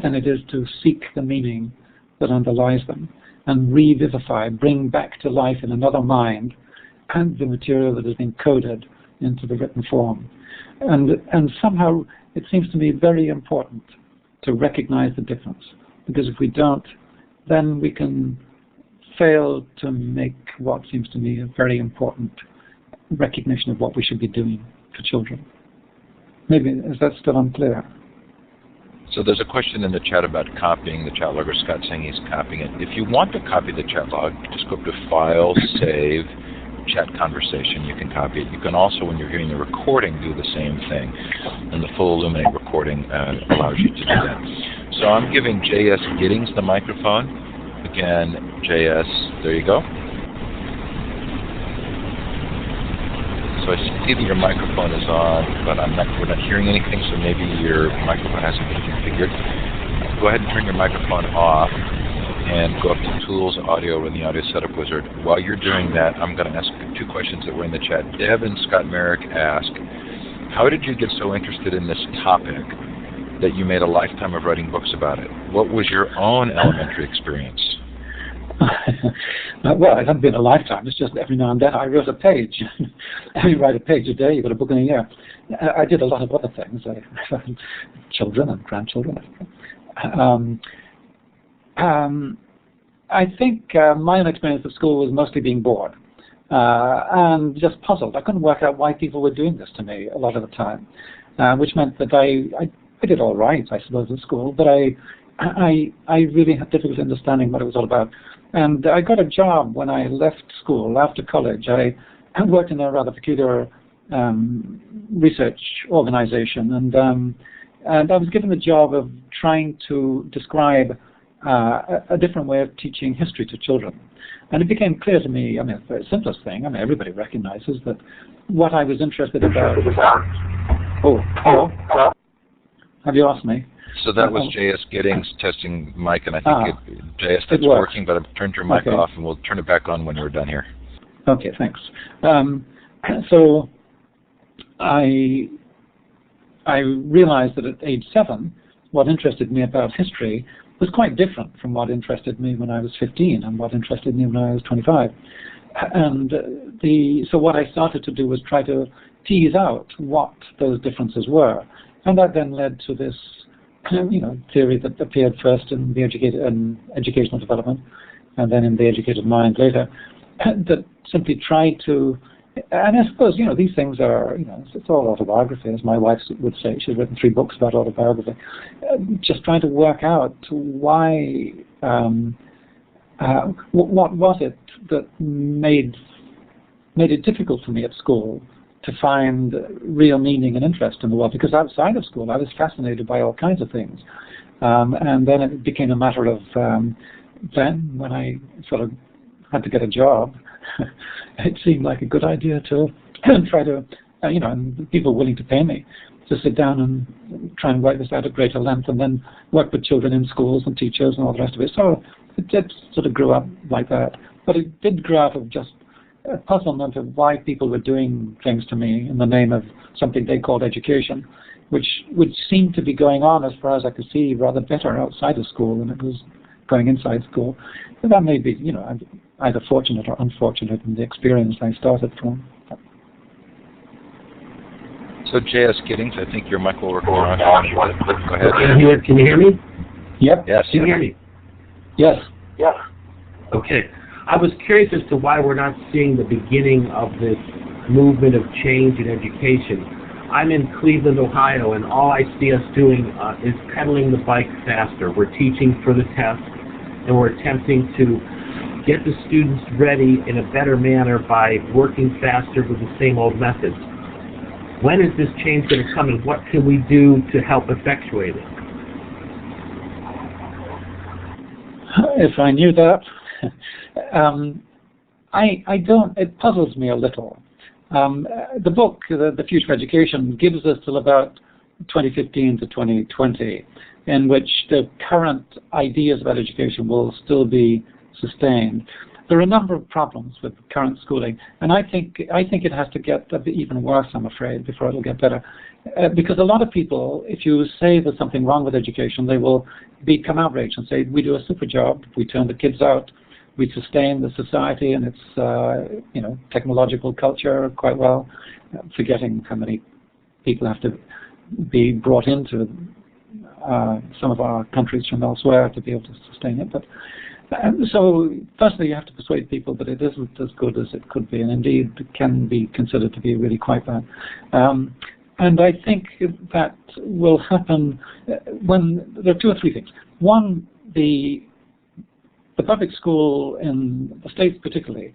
than it is to seek the meaning that underlies them and revivify, bring back to life in another mind and the material that has been coded into the written form. And somehow it seems to me very important to recognize the difference, because if we don't, then we can fail to make what seems to me a very important recognition of what we should be doing for children. Maybe, is that still unclear? So there's a question in the chat about copying the chat log, or Scott saying he's copying it. If you want to copy the chat log, just go up to File, Save, Chat Conversation. You can copy it. You can also, when you're hearing the recording, do the same thing. And the full Illuminate recording allows you to do that. So I'm giving J.S. Giddings the microphone. Again, J.S., there you go. So I see that your microphone is on, but we're not hearing anything, so maybe your microphone hasn't been configured. Go ahead and turn your microphone off and go up to Tools, Audio, in the Audio Setup Wizard. While you're doing that, I'm going to ask two questions that were in the chat. Deb and Scott Merrick ask, how did you get so interested in this topic that you made a lifetime of writing books about it? What was your own elementary experience? Well, it hasn't been a lifetime. It's just every now and then I wrote a page. You write a page a day, you've got a book in a year. I did a lot of other things, children and grandchildren. I think my own experience of school was mostly being bored and just puzzled. I couldn't work out why people were doing this to me a lot of the time, which meant that I did all right, I suppose, at school, but I really had difficulty understanding what it was all about. And I got a job when I left school after college. I worked in a rather peculiar research organization, and I was given the job of trying to describe a different way of teaching history to children. And it became clear to me, the very simplest thing, everybody recognizes that what I was interested about... Oh, hello? Have you asked me? So that was J.S. Giddings testing mic, and I think J.S. that's working, but I've turned your mic off, and we'll turn it back on when you're done here. Okay, thanks. So I realized that at age 7, what interested me about history was quite different from what interested me when I was 15 and what interested me when I was 25. And so what I started to do was try to tease out what those differences were. And that then led to this theory that appeared first in the educational development and then in the educated mind later, that simply tried to, and I suppose, these things are, it's all autobiography, as my wife would say. She's written 3 books about autobiography. Just trying to work out why, what was it that made it difficult for me at school to find real meaning and interest in the world, because outside of school I was fascinated by all kinds of things. And then it became a matter of, then when I sort of had to get a job, it seemed like a good idea to try to, and people willing to pay me to sit down and try and write this out at greater length and then work with children in schools and teachers and all the rest of it. So it did sort of grow up like that. But it did grow out of just a puzzlement of why people were doing things to me in the name of something they called education, which would seem to be going on, as far as I could see, rather better outside of school than it was going inside school. So that may be, either fortunate or unfortunate in the experience I started from. So J.S. Giddings, I think your mic will work on. Go ahead. Can you hear me? Yep. Yes. Can you hear me? Yes. Yes. Okay. I was curious as to why we're not seeing the beginning of this movement of change in education. I'm in Cleveland, Ohio, and all I see us doing is pedaling the bike faster. We're teaching for the test, and we're attempting to get the students ready in a better manner by working faster with the same old methods. When is this change going to come, and what can we do to help effectuate it? If I knew that, I don't. It puzzles me a little. The book, The Future of Education, gives us till about 2015 to 2020, in which the current ideas about education will still be sustained. There are a number of problems with current schooling, and I think it has to get a bit even worse, I'm afraid, before it'll get better. Because a lot of people, if you say there's something wrong with education, they will become outraged and say, we do a super job, we turn the kids out, we sustain the society and its technological culture quite well, forgetting how many people have to be brought into some of our countries from elsewhere to be able to sustain it. But so firstly, you have to persuade people that it isn't as good as it could be, and indeed can be considered to be really quite bad. And I think that will happen when there are two or three things. One, the public school in the States particularly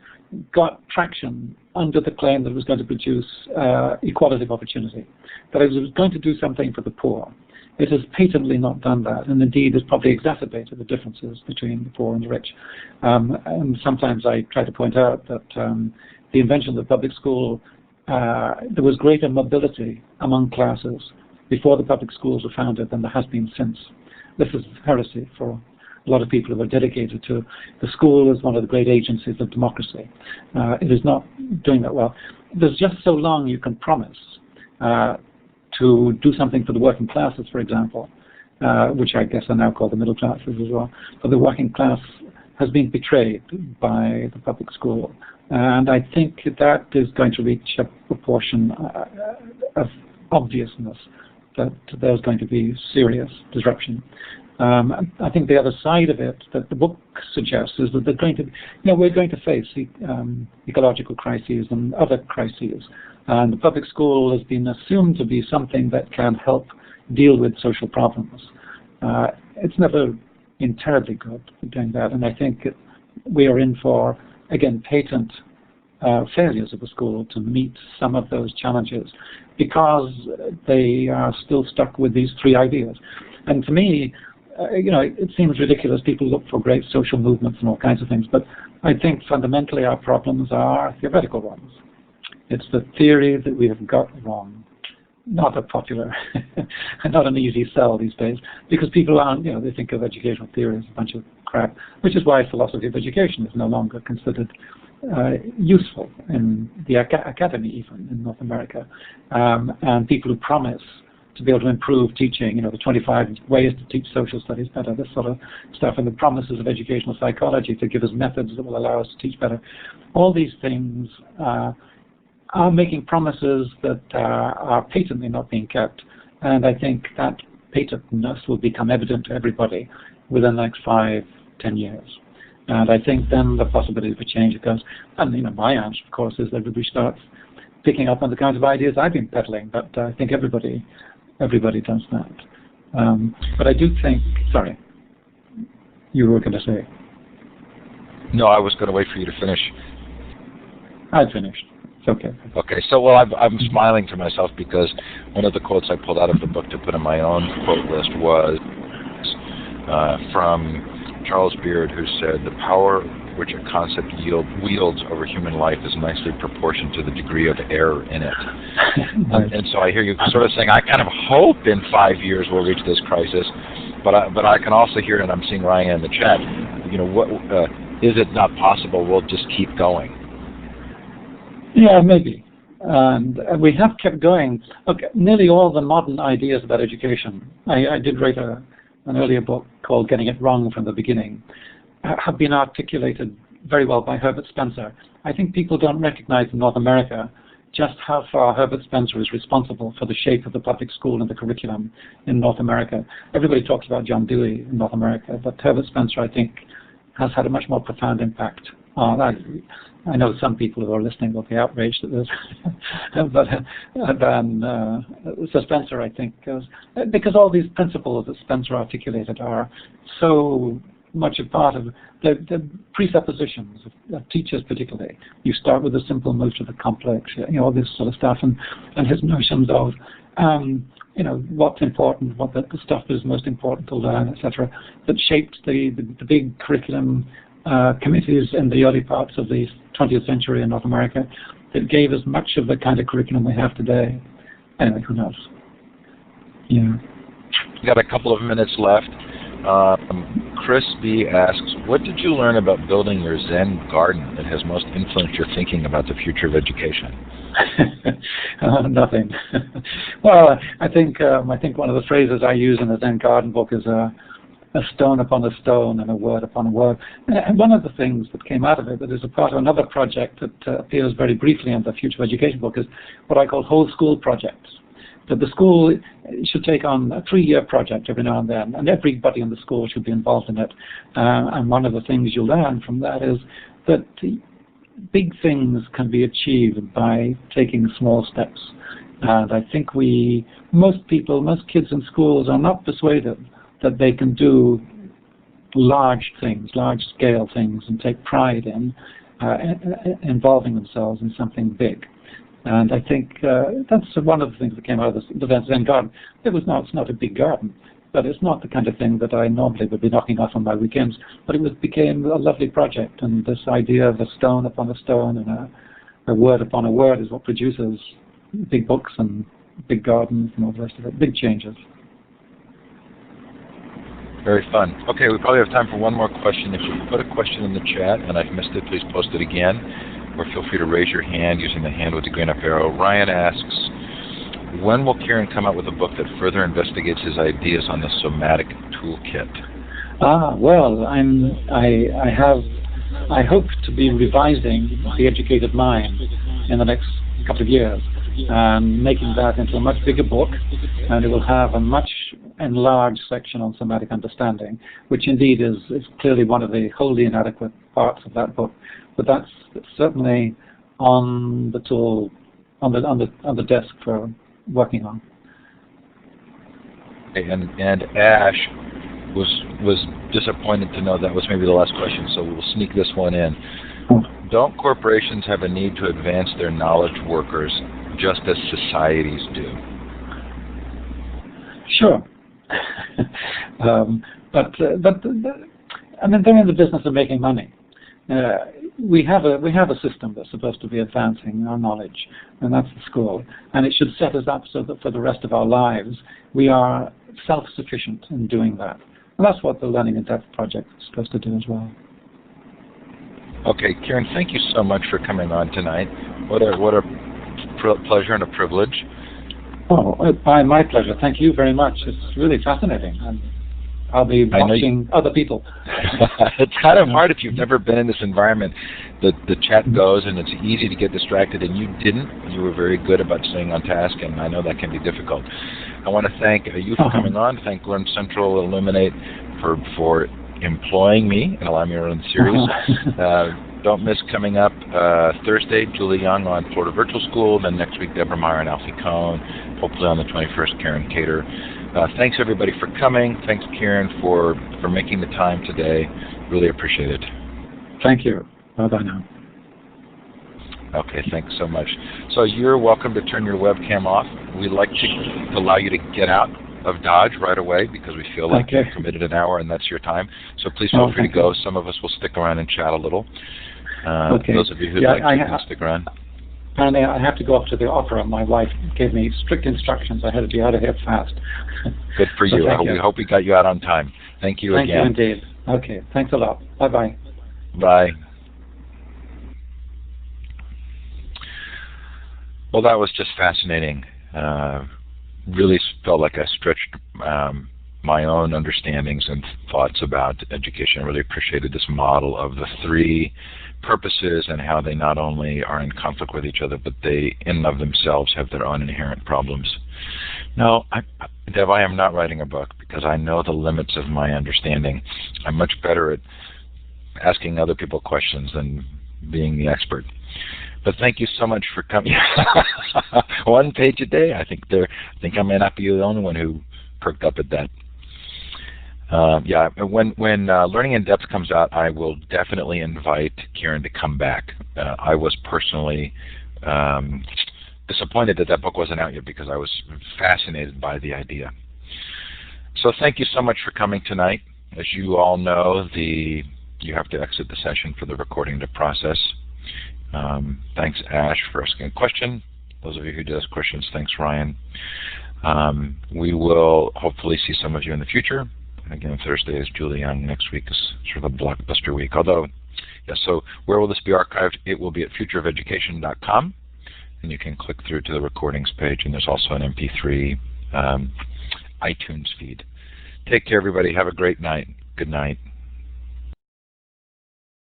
got traction under the claim that it was going to produce equality of opportunity, that it was going to do something for the poor. It has patently not done that, and indeed has probably exacerbated the differences between the poor and the rich. And sometimes I try to point out that the invention of the public school, there was greater mobility among classes before the public schools were founded than there has been since. This is heresy for a lot of people who are dedicated to the school as one of the great agencies of democracy. It is not doing that well. There's just so long you can promise to do something for the working classes, for example, which I guess are now called the middle classes as well. But the working class has been betrayed by the public school. And I think that is going to reach a proportion of obviousness that there's going to be serious disruption. I think the other side of it that the book suggests is that we're going to face ecological crises and other crises. And the public school has been assumed to be something that can help deal with social problems. It's never been terribly good at doing that, and I think we are in for, again, patent failures of the school to meet some of those challenges because they are still stuck with these three ideas. And to me, it seems ridiculous. People look for great social movements and all kinds of things, but I think fundamentally our problems are theoretical ones. It's the theory that we have got wrong. Not a popular, not an easy sell these days, because people aren't, they think of educational theory as a bunch of crap, which is why philosophy of education is no longer considered useful in the academy, even in North America. And people who promise to be able to improve teaching, the 25 ways to teach social studies better, this sort of stuff, and the promises of educational psychology to give us methods that will allow us to teach better. All these things are making promises that are patently not being kept, and I think that patentness will become evident to everybody within the next 5-10 years. And I think then the possibility for change occurs. And my answer, of course, is that everybody starts picking up on the kinds of ideas I've been peddling, but I think everybody does that. But I do think, sorry, you were going to say? No, I was going to wait for you to finish. I'd finished. It's okay. Okay, so I'm smiling to myself because one of the quotes I pulled out of the book to put in my own quote list was from Charles Beard, who said, "The power which a concept wields over human life is nicely proportioned to the degree of error in it." And so I hear you sort of saying, I kind of hope in 5 years we'll reach this crisis, but I can also hear, and I'm seeing Ryan in the chat, what is it not possible we'll just keep going? Yeah, maybe. And we have kept going. Look, nearly all the modern ideas about education, I did write an earlier book called Getting It Wrong from the Beginning, have been articulated very well by Herbert Spencer. I think people don't recognize in North America just how far Herbert Spencer is responsible for the shape of the public school and the curriculum in North America. Everybody talks about John Dewey in North America, but Herbert Spencer, I think, has had a much more profound impact on that. I know some people who are listening will be outraged at this, but so Spencer, I think, because all these principles that Spencer articulated are so much a part of the presuppositions of teachers particularly. You start with the simple, move to the complex, all this sort of stuff, and his notions of what's important, what the stuff is most important to learn, etc. That shaped the big curriculum committees in the early parts of the 20th century in North America. That gave us much of the kind of curriculum we have today. Anyway, who knows? Yeah. We've got a couple of minutes left. Chris B. asks, what did you learn about building your Zen garden that has most influenced your thinking about the future of education? Nothing. Well, I think one of the phrases I use in the Zen garden book is a stone upon a stone and a word upon a word. And one of the things that came out of it that is a part of another project that appears very briefly in the Future of Education book is what I call whole school projects. That the school should take on a 3-year project every now and then, and everybody in the school should be involved in it. And one of the things you learn from that is that big things can be achieved by taking small steps. And I think most kids in schools are not persuaded that they can do large things, large-scale things, and take pride in involving themselves in something big. And I think that's one of the things that came out of the Zen garden. It's not a big garden, but it's not the kind of thing that I normally would be knocking off on my weekends. But it became a lovely project, and this idea of a stone upon a stone and a word upon a word is what produces big books and big gardens and all the rest of it, big changes. Very fun. Okay, we probably have time for one more question. If you put a question in the chat and I've missed it, please post it again, or feel free to raise your hand using the hand with the green up arrow. Ryan asks, when will Kieran come out with a book that further investigates his ideas on the somatic toolkit? Well, I hope to be revising The Educated Mind in the next couple of years and making that into a much bigger book, and it will have a much enlarged section on somatic understanding, which indeed is clearly one of the wholly inadequate parts of that book. But that's certainly on the tool, on the desk for working on. And Ash was disappointed to know that was maybe the last question, so we'll sneak this one in. Don't corporations have a need to advance their knowledge workers just as societies do? Sure. But I mean, they're in the business of making money. We have a system that's supposed to be advancing our knowledge, and that's the school. And it should set us up so that for the rest of our lives, we are self-sufficient in doing that. And that's what the Learning in Depth project is supposed to do as well. Okay, Kieran, thank you so much for coming on tonight. What a pleasure and a privilege. Oh, my pleasure. Thank you very much. It's really fascinating. And I'll be watching other people. It's kind of hard if you've never been in this environment. The chat goes and it's easy to get distracted, and you didn't. You were very good about staying on task, and I know that can be difficult. I want to thank you for coming on, thank Learn Central Illuminate for employing me and allowing me to run the series. Don't miss coming up Thursday, Julie Young on Florida Virtual School, then next week Deborah Meyer and Alfie Cohn, hopefully on the 21st, Karen Cater. Thanks everybody for coming. Thanks Kieran for making the time today. Really appreciate it. Thank you. Bye-bye now. Okay, thanks so much. So you're welcome to turn your webcam off. We like to allow you to get out of Dodge right away because we feel like you've committed an hour and that's your time. So please feel free to go. Some of us will stick around and chat a little. Those of you who'd like to stick around. And I have to go up to the opera. My wife gave me strict instructions. I had to be out of here fast. Good for you. We hope we got you out on time. Thank you again. Thank you indeed. Okay. Thanks a lot. Bye-bye. Bye. Well, that was just fascinating. Really felt like I stretched my own understandings and thoughts about education. I really appreciated this model of the three purposes and how they not only are in conflict with each other, but they in and of themselves have their own inherent problems. No, Dev, I am not writing a book because I know the limits of my understanding. I'm much better at asking other people questions than being the expert. But thank you so much for coming. 1 page a day. I think I may not be the only one who perked up at that. Yeah, when Learning in Depth comes out, I will definitely invite Kieran to come back. I was personally disappointed that that book wasn't out yet because I was fascinated by the idea. So thank you so much for coming tonight. As you all know, you have to exit the session for the recording to process. Thanks, Ash, for asking a question. Those of you who did ask questions, thanks, Ryan. We will hopefully see some of you in the future. Again, Thursday is Julie Young. Next week is sort of a blockbuster week. Although, yeah, so where will this be archived? It will be at futureofeducation.com, and you can click through to the recordings page, and there's also an MP3 iTunes feed. Take care, everybody. Have a great night. Good night.